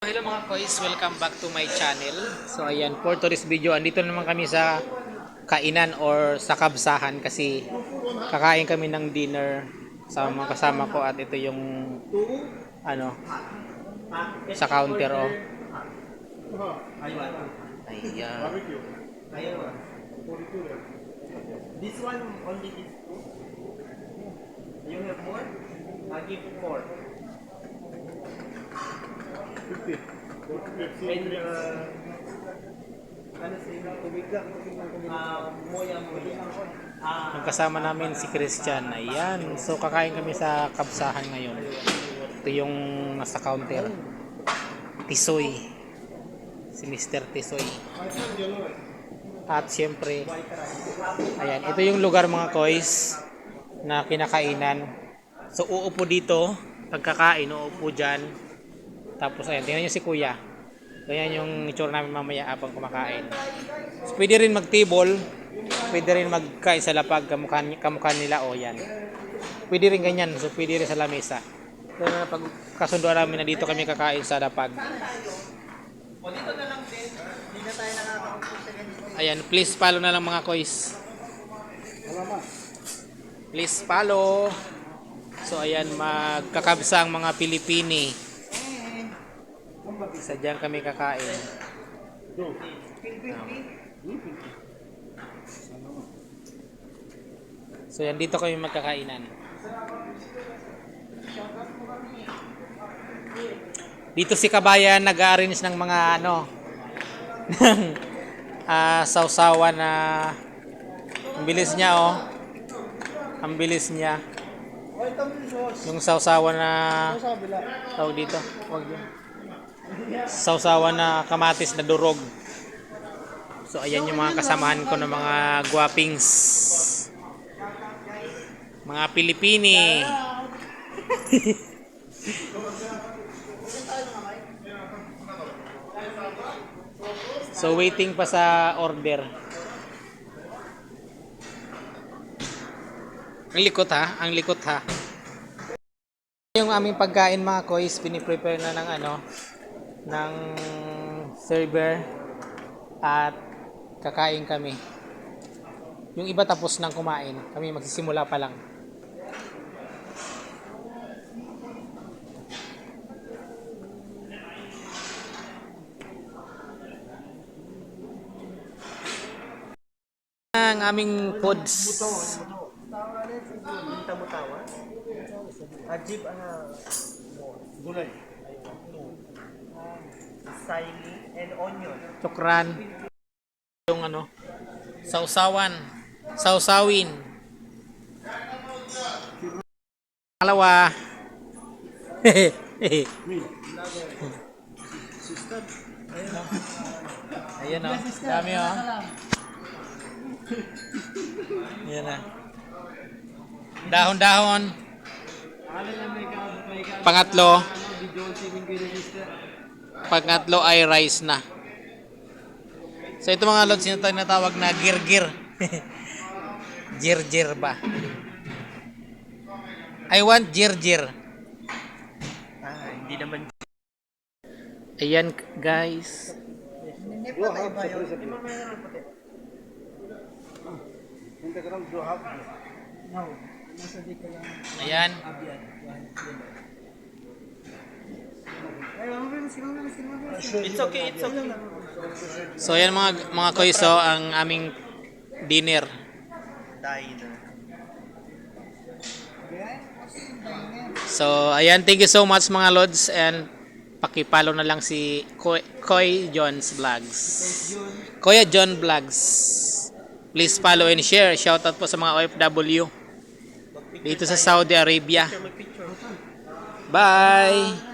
Hello mga kois, welcome back to my channel. So ayan, for today's video, andito naman kami sa kainan or sa kabsahan kasi kakain kami ng dinner sa mga kasama ko at ito yung ano sa counter oh. Ayan. This one only is two. You have more? I'll give 4. 50. And ano sa inyo? Tubig lang. Moya. Ang kasama namin si Christian. Ayan. So kakain kami sa kabsahan ngayon. Ito yung nasa counter. Tisoy. Si Mr. Tisoy. At syempre, ayan, ito yung lugar mga kois na kinakainan. So uupo dito, pagkakain, uupo dyan. Tapos ayan, tingnan nyo si kuya. Ganyan yung itsura namin mamaya habang kumakain. So, pwede rin mag-table, pwede rin magkain sa lapag, kamukha nila o yan. Pwede rin ganyan, so pwede rin sa lamesa. So pag kasunduan namin na dito kami kakain sa lapag. O dito na lang din. Hindi na tayo nakakaupo sa ganito. Ayan, please follow na lang mga kois. Please follow. So ayan, magkakabsa ang mga Pilipini. Sadyang kami kakain. So yan, dito kami magkakainan. Dito si Kabayan nag-arrange ng mga ano sausawan na ang bilis niya oh. Ang bilis niya. Yung sausawan na tawag dito. Wag yun. Sausawan na kamatis na durog. So ayan yung mga kasamahan ko ng mga guwapings. Mga Pilipini. So waiting pa sa order. Ang likot ha, ang likot ha. Yung aming pagkain mga kois, piniprepare na ng ano, ng server at kakain kami. Yung iba tapos nang kumain, kami magsisimula pa lang. Ang aming foods. Tamu-tawa. Ajib gulay. Sili and onion. Chokran. Yung ano, sausawan. Sausawin. Pangalawa. Ayan o, dami o. Ayan na. Dahon-dahon. Pangatlo ay rice na. So ito mga lods, yung tinatawag na gir-gir. Gir-gir ba? I want gir-gir. Hindi naman. Ayan guys. Ayan. It's okay, it's okay. So ayan mga koiso, ang aming dinner. So ayan, thank you so much mga lods, and paki-follow na lang si Koy John's Vlogs. Kuya John Vlogs. Please follow and share. Shoutout po sa mga OFW dito sa Saudi Arabia. Bye!